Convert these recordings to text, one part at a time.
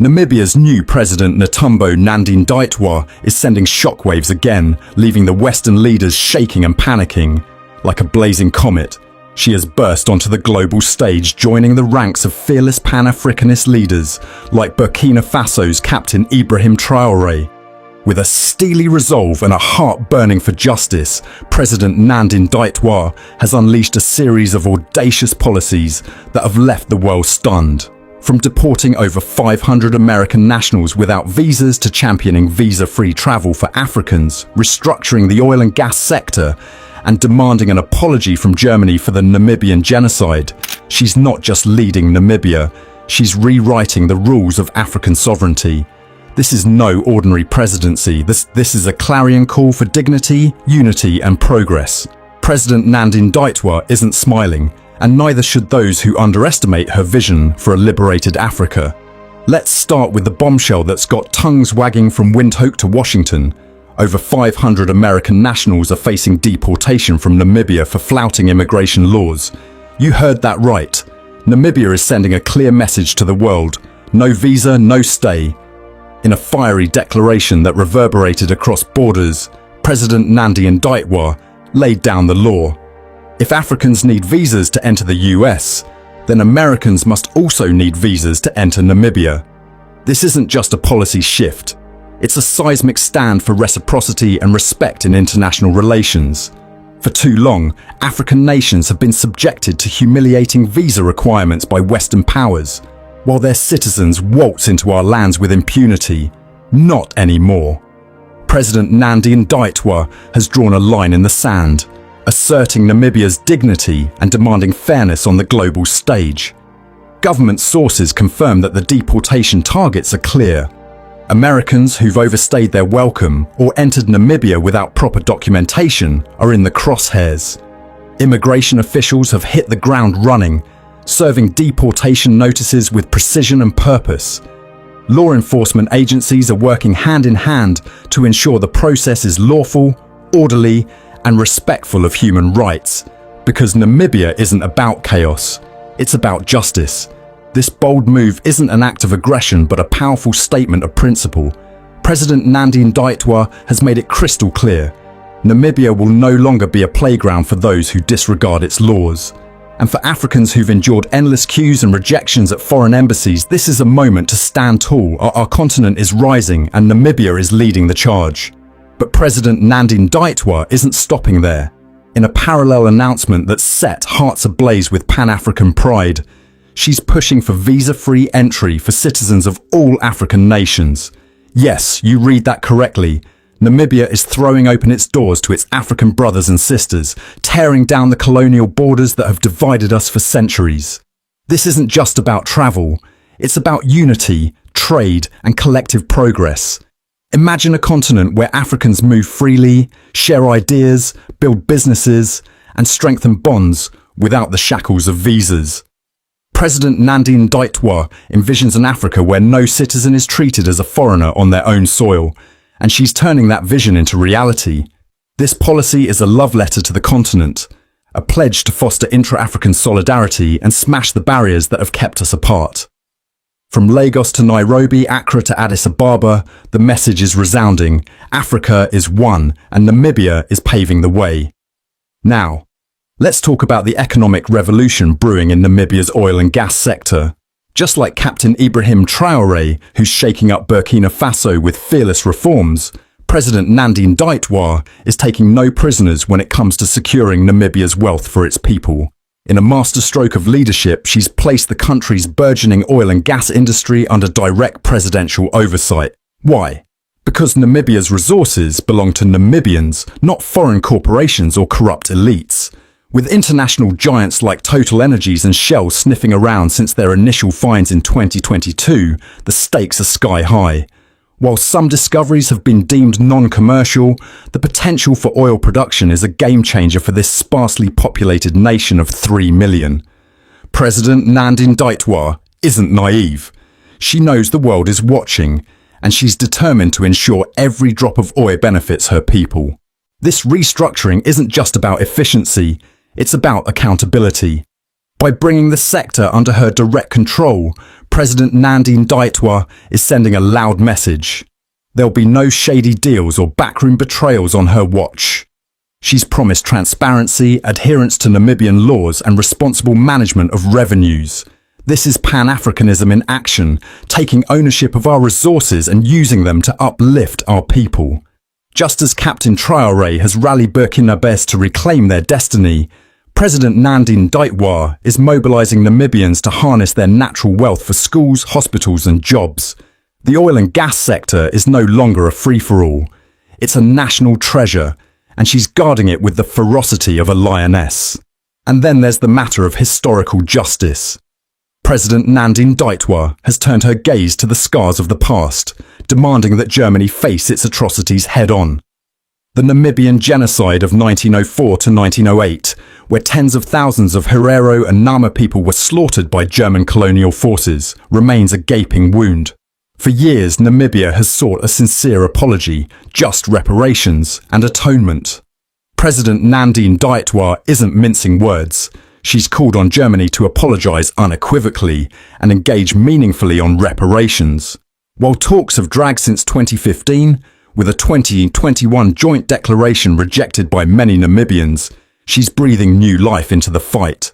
Namibia's new president Nnamdi Kanu is sending shockwaves again, leaving the Western leaders shaking and panicking. Like a blazing comet, she has burst onto the global stage, joining the ranks of fearless Pan-Africanist leaders like Burkina Faso's Captain Ibrahim Traore. With a steely resolve and a heart burning for justice, President Nnamdi Kanu has unleashed a series of audacious policies that have left the world stunned. From deporting over 500 American nationals without visas to championing visa-free travel for Africans, restructuring the oil and gas sector, and demanding an apology from Germany for the Namibian genocide, she's not just leading Namibia, she's rewriting the rules of African sovereignty. This is no ordinary presidency. This is a clarion call for dignity, unity, and progress. President Nnamdi Kanu isn't smiling, and neither should those who underestimate her vision for a liberated Africa. Let's start with the bombshell that's got tongues wagging from Windhoek to Washington. Over 500 American nationals are facing deportation from Namibia for flouting immigration laws. You heard that right. Namibia is sending a clear message to the world: no visa, no stay. In a fiery declaration that reverberated across borders, President Nnamdi Kanu laid down the law. If Africans need visas to enter the US, then Americans must also need visas to enter Namibia. This isn't just a policy shift. It's a seismic stand for reciprocity and respect in international relations. For too long, African nations have been subjected to humiliating visa requirements by Western powers, while their citizens waltz into our lands with impunity. Not anymore. President Nnamdi Kanu has drawn a line in the sand, asserting Namibia's dignity and demanding fairness on the global stage. Government sources confirm that the deportation targets are clear. Americans who've overstayed their welcome or entered Namibia without proper documentation are in the crosshairs. Immigration officials have hit the ground running, serving deportation notices with precision and purpose. Law enforcement agencies are working hand in hand to ensure the process is lawful, orderly, and respectful of human rights, because Namibia isn't about chaos, it's about justice. This bold move isn't an act of aggression but a powerful statement of principle. President Nnamdi Kanu has made it crystal clear: Namibia will no longer be a playground for those who disregard its laws. And for Africans who've endured endless queues and rejections at foreign embassies, this is a moment to stand tall. Our continent is rising and Namibia is leading the charge. But President Nnamdi Kanu isn't stopping there. In a parallel announcement that set hearts ablaze with Pan-African pride, she's pushing for visa-free entry for citizens of all African nations. Yes, you read that correctly. Namibia is throwing open its doors to its African brothers and sisters, tearing down the colonial borders that have divided us for centuries. This isn't just about travel. It's about unity, trade, and collective progress. Imagine a continent where Africans move freely, share ideas, build businesses, and strengthen bonds without the shackles of visas. President Nnamdi Kanu envisions an Africa where no citizen is treated as a foreigner on their own soil, and she's turning that vision into reality. This policy is a love letter to the continent, a pledge to foster intra-African solidarity and smash the barriers that have kept us apart. From Lagos to Nairobi, Accra to Addis Ababa, the message is resounding: Africa is one, and Namibia is paving the way. Now, let's talk about the economic revolution brewing in Namibia's oil and gas sector. Just like Captain Ibrahim Traore, who's shaking up Burkina Faso with fearless reforms, President Nnamdi Kanu is taking no prisoners when it comes to securing Namibia's wealth for its people. In a masterstroke of leadership, she's placed the country's burgeoning oil and gas industry under direct presidential oversight. Why? Because Namibia's resources belong to Namibians, not foreign corporations or corrupt elites. With international giants like Total Energies and Shell sniffing around since their initial finds in 2022, the stakes are sky high. While some discoveries have been deemed non-commercial, the potential for oil production is a game-changer for this sparsely populated nation of 3 million. President Nnamdi Kanu isn't naive. She knows the world is watching, and she's determined to ensure every drop of oil benefits her people. This restructuring isn't just about efficiency, it's about accountability. By bringing the sector under her direct control, President Nnamdi Kanu is sending a loud message. There'll be no shady deals or backroom betrayals on her watch. She's promised transparency, adherence to Namibian laws, and responsible management of revenues. This is Pan-Africanism in action, taking ownership of our resources and using them to uplift our people. Just as Captain Traore has rallied Burkinabés to reclaim their destiny, President Nnamdi Kanu is mobilizing Namibians to harness their natural wealth for schools, hospitals, and jobs. The oil and gas sector is no longer a free-for-all. It's a national treasure, and she's guarding it with the ferocity of a lioness. And then there's the matter of historical justice. President Nnamdi Kanu has turned her gaze to the scars of the past, demanding that Germany face its atrocities head-on. The Namibian genocide of 1904 to 1908, where tens of thousands of Herero and Nama people were slaughtered by German colonial forces, remains a gaping wound. For years, Namibia has sought a sincere apology, just reparations, and atonement. President Nnamdi Kanu isn't mincing words. She's called on Germany to apologize unequivocally and engage meaningfully on reparations. While talks have dragged since 2015, with a 2021 joint declaration rejected by many Namibians, she's breathing new life into the fight.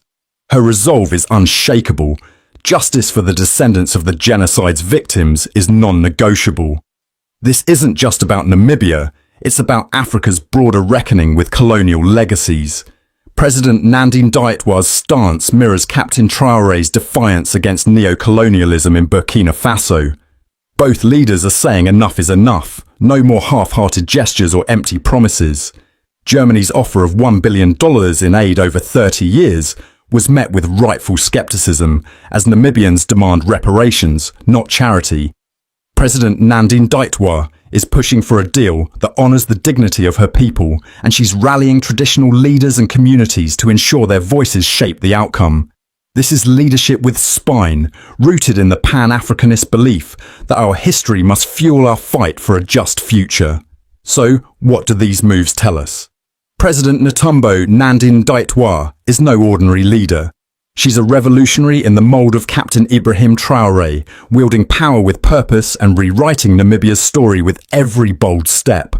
Her resolve is unshakable. Justice for the descendants of the genocide's victims is non-negotiable. This isn't just about Namibia, it's about Africa's broader reckoning with colonial legacies. President Nnamdi Kanu stance mirrors Captain Traore's defiance against neo-colonialism in Burkina Faso. Both leaders are saying enough is enough, no more half-hearted gestures or empty promises. Germany's offer of $1 billion in aid over 30 years was met with rightful skepticism, as Namibians demand reparations, not charity. President Nnamdi Kanu is pushing for a deal that honors the dignity of her people, and she's rallying traditional leaders and communities to ensure their voices shape the outcome. This is leadership with spine, rooted in the Pan-Africanist belief that our history must fuel our fight for a just future. So, what do these moves tell us? President Nnamdi Kanu is no ordinary leader. She's a revolutionary in the mold of Captain Ibrahim Traore, wielding power with purpose and rewriting Namibia's story with every bold step.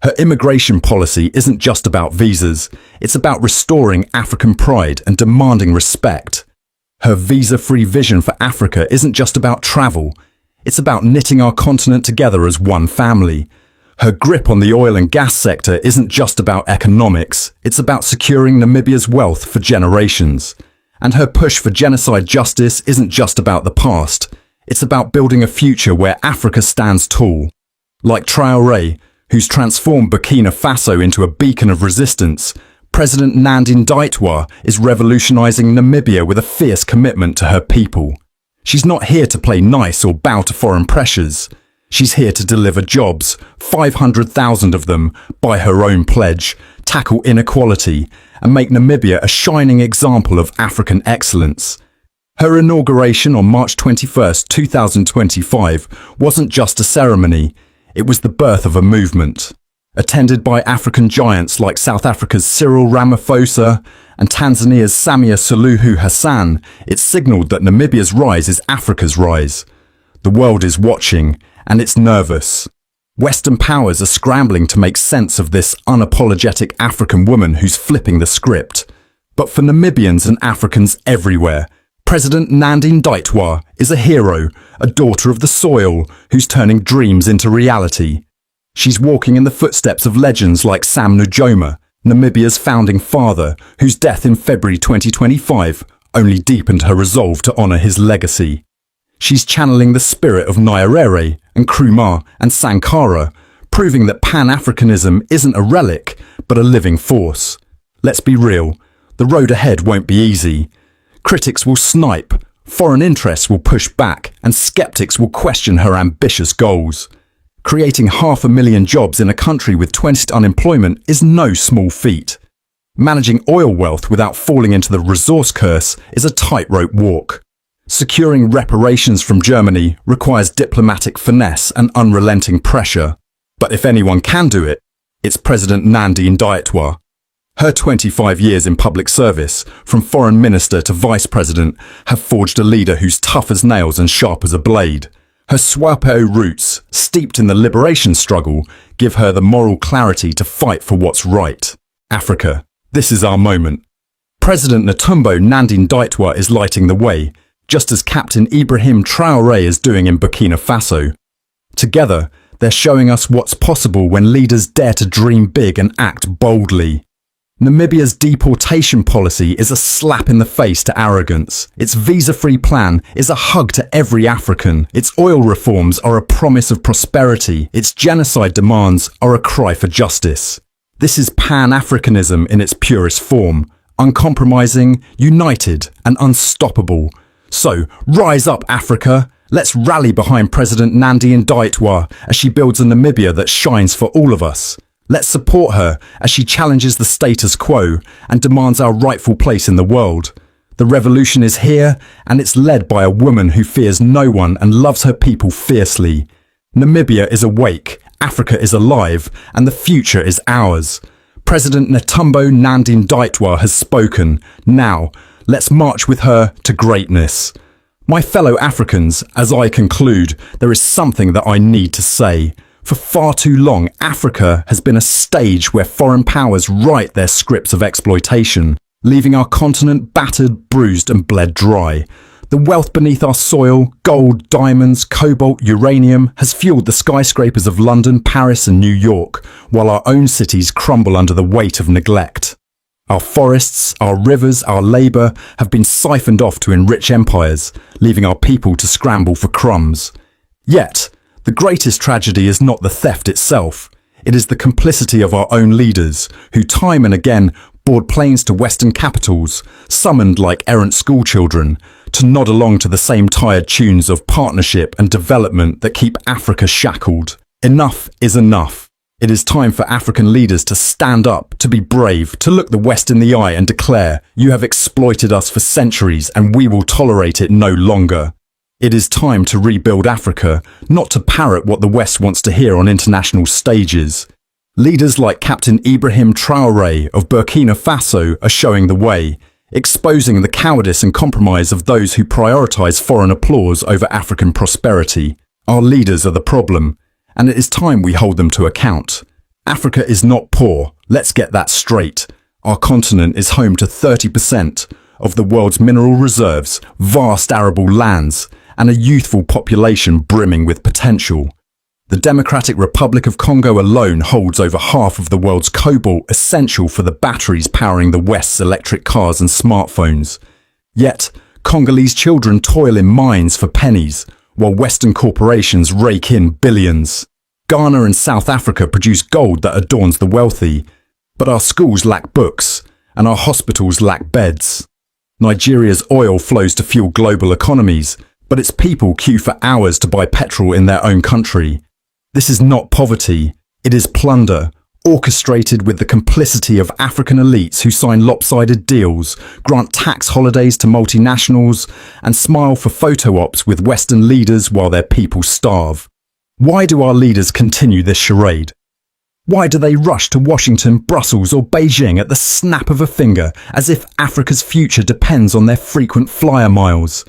Her immigration policy isn't just about visas, it's about restoring African pride and demanding respect. Her visa-free vision for Africa isn't just about travel, it's about knitting our continent together as one family. Her grip on the oil and gas sector isn't just about economics, it's about securing Namibia's wealth for generations. And her push for genocide justice isn't just about the past, it's about building a future where Africa stands tall. Like Traore, who's transformed Burkina Faso into a beacon of resistance, President Nnamdi Kanu is revolutionizing Namibia with a fierce commitment to her people. She's not here to play nice or bow to foreign pressures. She's here to deliver jobs, 500,000 of them, by her own pledge, tackle inequality, and make Namibia a shining example of African excellence. Her inauguration on March 21, 2025 wasn't just a ceremony, it was the birth of a movement. Attended by African giants like South Africa's Cyril Ramaphosa and Tanzania's Samia Suluhu Hassan, it signaled that Namibia's rise is Africa's rise. The world is watching, and it's nervous. Western powers are scrambling to make sense of this unapologetic African woman who's flipping the script. But for Namibians and Africans everywhere, President Nnamdi Kanu is a hero, a daughter of the soil who's turning dreams into reality. She's walking in the footsteps of legends like Sam Nujoma, Namibia's founding father, whose death in February 2025 only deepened her resolve to honor his legacy. She's channeling the spirit of Nyerere and Nkrumah and Sankara, proving that Pan-Africanism isn't a relic, but a living force. Let's be real, the road ahead won't be easy. Critics will snipe, foreign interests will push back, and skeptics will question her ambitious goals. Creating 500,000 jobs in a country with 20% unemployment is no small feat. Managing oil wealth without falling into the resource curse is a tightrope walk. Securing reparations from Germany requires diplomatic finesse and unrelenting pressure. But if anyone can do it, it's President Nnamdi Kanu. Her 25 years in public service, from foreign minister to vice president, have forged a leader who's tough as nails and sharp as a blade. Her Swapo roots, steeped in the liberation struggle, give her the moral clarity to fight for what's right. Africa, this is our moment. President Nnamdi Kanu is lighting the way, just as Captain Ibrahim Traore is doing in Burkina Faso. Together, they're showing us what's possible when leaders dare to dream big and act boldly. Namibia's deportation policy is a slap in the face to arrogance. Its visa-free plan is a hug to every African. Its oil reforms are a promise of prosperity. Its genocide demands are a cry for justice. This is Pan-Africanism in its purest form, uncompromising, united, and unstoppable. So, rise up, Africa! Let's rally behind President Nnamdi Kanu as she builds a Namibia that shines for all of us. Let's support her as she challenges the status quo and demands our rightful place in the world. The revolution is here, and it's led by a woman who fears no one and loves her people fiercely. Namibia is awake, Africa is alive, and the future is ours. President Nnamdi Kanu has spoken. Now, let's march with her to greatness. My fellow Africans, as I conclude, there is something that I need to say. For far too long, Africa has been a stage where foreign powers write their scripts of exploitation, leaving our continent battered, bruised and bled dry. The wealth beneath our soil, gold, diamonds, cobalt, uranium, has fueled the skyscrapers of London, Paris and New York, while our own cities crumble under the weight of neglect. Our forests, our rivers, our labour have been siphoned off to enrich empires, leaving our people to scramble for crumbs. Yet, the greatest tragedy is not the theft itself. It is the complicity of our own leaders, who time and again board planes to Western capitals, summoned like errant schoolchildren, to nod along to the same tired tunes of partnership and development that keep Africa shackled. Enough is enough. It is time for African leaders to stand up, to be brave, to look the West in the eye and declare, "You have exploited us for centuries and we will tolerate it no longer." It is time to rebuild Africa, not to parrot what the West wants to hear on international stages. Leaders like Captain Ibrahim Traore of Burkina Faso are showing the way, exposing the cowardice and compromise of those who prioritise foreign applause over African prosperity. Our leaders are the problem, and it is time we hold them to account. Africa is not poor, let's get that straight. Our continent is home to 30% of the world's mineral reserves, vast arable lands, and a youthful population brimming with potential. The Democratic Republic of Congo alone holds over half of the world's cobalt essential for the batteries powering the West's electric cars and smartphones. Yet, Congolese children toil in mines for pennies, while Western corporations rake in billions. Ghana and South Africa produce gold that adorns the wealthy, but our schools lack books, and our hospitals lack beds. Nigeria's oil flows to fuel global economies, but its people queue for hours to buy petrol in their own country. This is not poverty, it is plunder, orchestrated with the complicity of African elites who sign lopsided deals, grant tax holidays to multinationals, and smile for photo ops with Western leaders while their people starve. Why do our leaders continue this charade? Why do they rush to Washington, Brussels or Beijing at the snap of a finger as if Africa's future depends on their frequent flyer miles?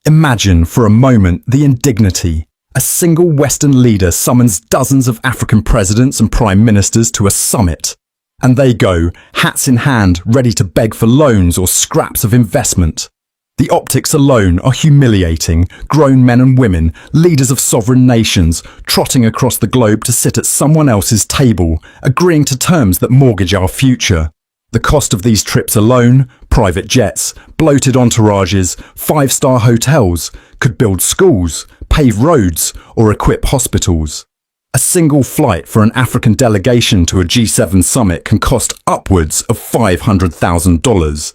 Imagine for a moment the indignity. A single Western leader summons dozens of African presidents and prime ministers to a summit. And they go, hats in hand, ready to beg for loans or scraps of investment. The optics alone are humiliating. Grown men and women, leaders of sovereign nations, trotting across the globe to sit at someone else's table, agreeing to terms that mortgage our future. The cost of these trips alone, private jets, bloated entourages, five-star hotels, could build schools, pave roads, or equip hospitals. A single flight for an African delegation to a G7 summit can cost upwards of $500,000.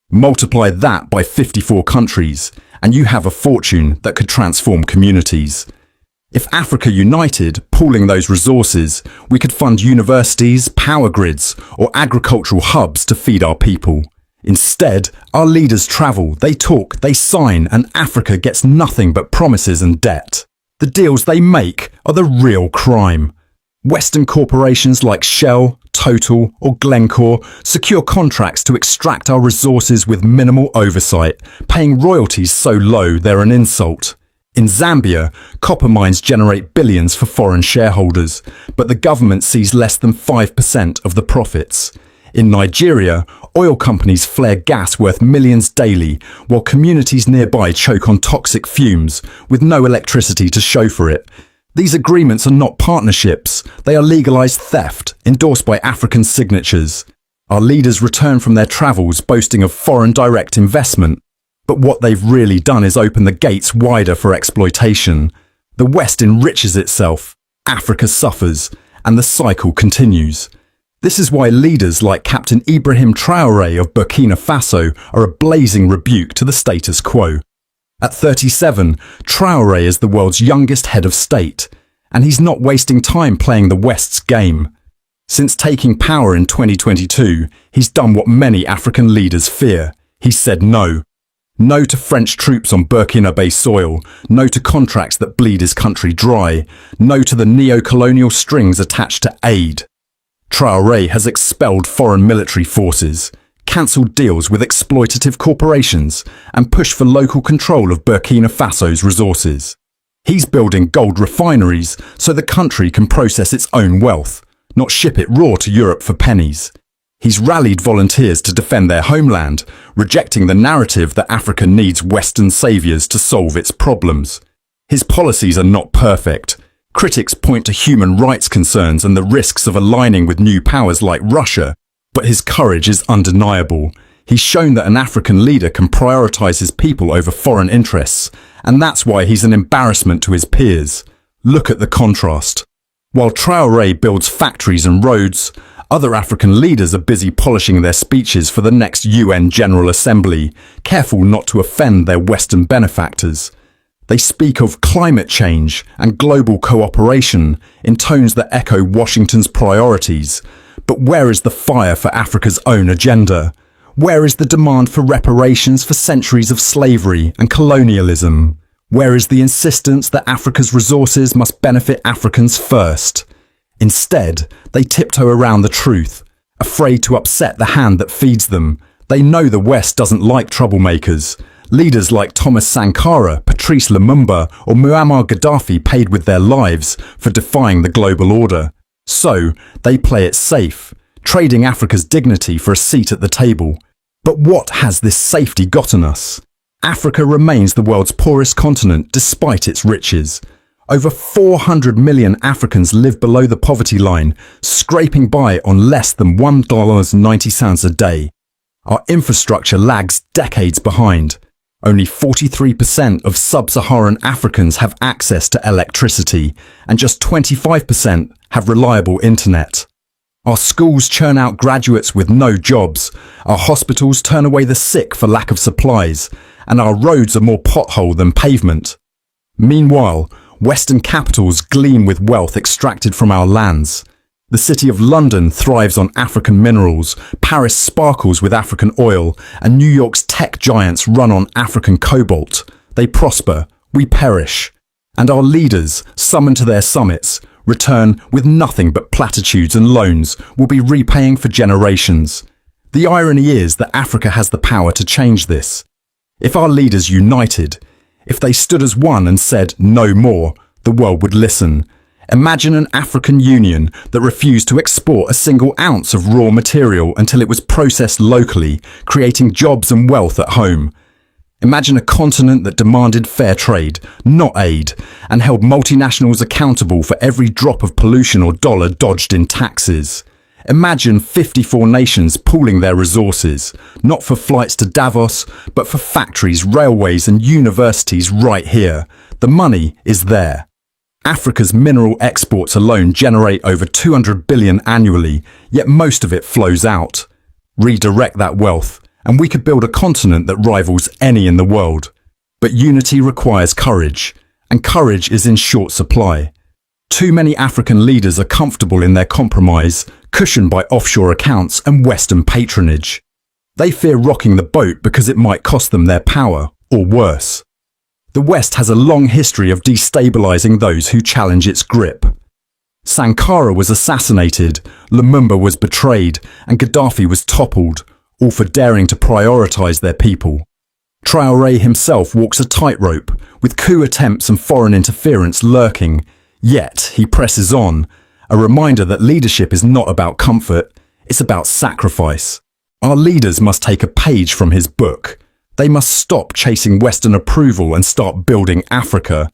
Multiply that by 54 countries, and you have a fortune that could transform communities. If Africa united, pooling those resources, we could fund universities, power grids, or agricultural hubs to feed our people. Instead, our leaders travel, they talk, they sign, and Africa gets nothing but promises and debt. The deals they make are the real crime. Western corporations like Shell, Total, or Glencore secure contracts to extract our resources with minimal oversight, paying royalties so low they're an insult. In Zambia, copper mines generate billions for foreign shareholders, but the government sees less than 5% of the profits. In Nigeria, oil companies flare gas worth millions daily, while communities nearby choke on toxic fumes, with no electricity to show for it. These agreements are not partnerships, they are legalized theft, endorsed by African signatures. Our leaders return from their travels boasting of foreign direct investment, but what they've really done is open the gates wider for exploitation. The West enriches itself, Africa suffers, and the cycle continues. This is why leaders like Captain Ibrahim Traore of Burkina Faso are a blazing rebuke to the status quo. At 37, Traore is the world's youngest head of state, and he's not wasting time playing the West's game. Since taking power in 2022, he's done what many African leaders fear. He said no. No to French troops on Burkinabe soil, no to contracts that bleed his country dry, no to the neo-colonial strings attached to aid. Traore has expelled foreign military forces, cancelled deals with exploitative corporations, and pushed for local control of Burkina Faso's resources. He's building gold refineries so the country can process its own wealth, not ship it raw to Europe for pennies. He's rallied volunteers to defend their homeland, rejecting the narrative that Africa needs Western saviors to solve its problems. His policies are not perfect. Critics point to human rights concerns and the risks of aligning with new powers like Russia, but his courage is undeniable. He's shown that an African leader can prioritize his people over foreign interests, and that's why he's an embarrassment to his peers. Look at the contrast. While Traore builds factories and roads, other African leaders are busy polishing their speeches for the next UN General Assembly, careful not to offend their Western benefactors. They speak of climate change and global cooperation in tones that echo Washington's priorities. But where is the fire for Africa's own agenda? Where is the demand for reparations for centuries of slavery and colonialism? Where is the insistence that Africa's resources must benefit Africans first? Instead, they tiptoe around the truth, afraid to upset the hand that feeds them. They know the West doesn't like troublemakers. Leaders like Thomas Sankara, Patrice Lumumba, or Muammar Gaddafi paid with their lives for defying the global order. So, they play it safe, trading Africa's dignity for a seat at the table. But what has this safety gotten us? Africa remains the world's poorest continent despite its riches. Over 400 million Africans live below the poverty line, scraping by on less than $1.90 a day. Our infrastructure lags decades behind. Only 43% of sub-Saharan Africans have access to electricity, and just 25% have reliable internet. Our schools churn out graduates with no jobs, our hospitals turn away the sick for lack of supplies, and our roads are more pothole than pavement. Meanwhile, Western capitals gleam with wealth extracted from our lands. The city of London thrives on African minerals, Paris sparkles with African oil, and New York's tech giants run on African cobalt. They prosper, we perish. And our leaders, summoned to their summits, return with nothing but platitudes and loans we'll be repaying for generations. The irony is that Africa has the power to change this. If our leaders united, if they stood as one and said no more, the world would listen. Imagine an African Union that refused to export a single ounce of raw material until it was processed locally, creating jobs and wealth at home. Imagine a continent that demanded fair trade, not aid, and held multinationals accountable for every drop of pollution or dollar dodged in taxes. Imagine 54 nations pooling their resources, not for flights to Davos, but for factories, railways, and universities right here. The money is there. Africa's mineral exports alone generate over 200 billion annually, yet most of it flows out. Redirect that wealth, and we could build a continent that rivals any in the world. But unity requires courage, and courage is in short supply. Too many African leaders are comfortable in their compromise, cushioned by offshore accounts and Western patronage. They fear rocking the boat because it might cost them their power, or worse. The West has a long history of destabilizing those who challenge its grip. Sankara was assassinated, Lumumba was betrayed, and Gaddafi was toppled, all for daring to prioritize their people. Traore himself walks a tightrope, with coup attempts and foreign interference lurking, yet he presses on, a reminder that leadership is not about comfort, it's about sacrifice. Our leaders must take a page from his book. They must stop chasing Western approval and start building Africa.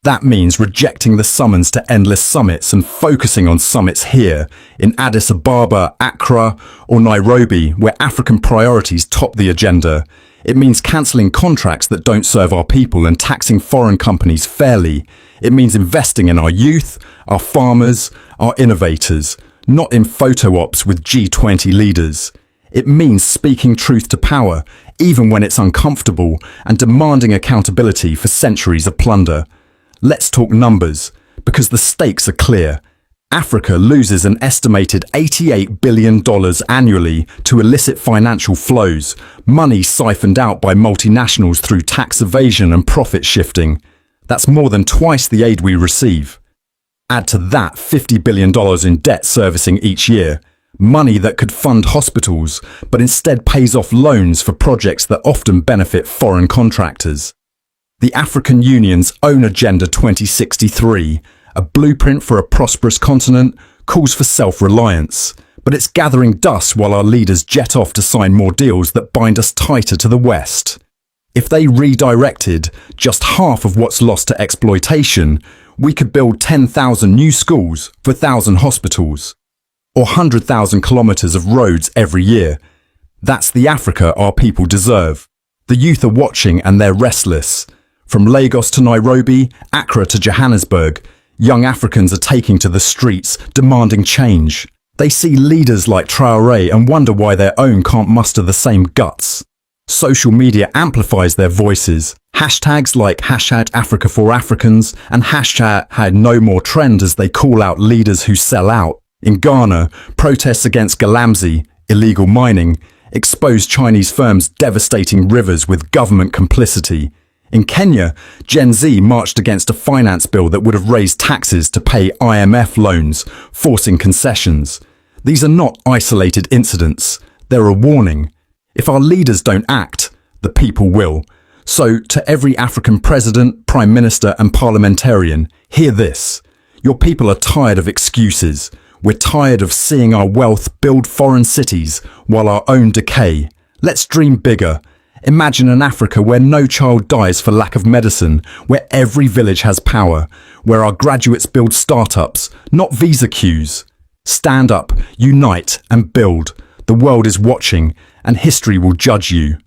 That means rejecting the summons to endless summits and focusing on summits here, in Addis Ababa, Accra, or Nairobi, where African priorities top the agenda. It means cancelling contracts that don't serve our people and taxing foreign companies fairly. It means investing in our youth, our farmers, our innovators, not in photo ops with G20 leaders. It means speaking truth to power, even when it's uncomfortable, and demanding accountability for centuries of plunder. Let's talk numbers, because the stakes are clear. Africa loses an estimated $88 billion annually to illicit financial flows, money siphoned out by multinationals through tax evasion and profit shifting. That's more than twice the aid we receive. Add to that $50 billion in debt servicing each year, money that could fund hospitals, but instead pays off loans for projects that often benefit foreign contractors. The African Union's own Agenda 2063, a blueprint for a prosperous continent, calls for self-reliance, but it's gathering dust while our leaders jet off to sign more deals that bind us tighter to the West. If they redirected just half of what's lost to exploitation, we could build 10,000 new schools for 1,000 hospitals, or 100,000 kilometers of roads every year. That's the Africa our people deserve. The youth are watching and they're restless. From Lagos to Nairobi, Accra to Johannesburg, young Africans are taking to the streets, demanding change. They see leaders like Traore and wonder why their own can't muster the same guts. Social media amplifies their voices. Hashtags like #AfricaForAfricans and #NoMoreTrend as they call out leaders who sell out. In Ghana, protests against Galamsey, illegal mining, exposed Chinese firms devastating rivers with government complicity. In Kenya, Gen Z marched against a finance bill that would have raised taxes to pay IMF loans, forcing concessions. These are not isolated incidents. They're a warning. If our leaders don't act, the people will. So, to every African president, prime minister and parliamentarian, hear this. Your people are tired of excuses. We're tired of seeing our wealth build foreign cities while our own decay. Let's dream bigger. Imagine an Africa where no child dies for lack of medicine, where every village has power, where our graduates build startups, not visa queues. Stand up, unite and build. The world is watching, and history will judge you.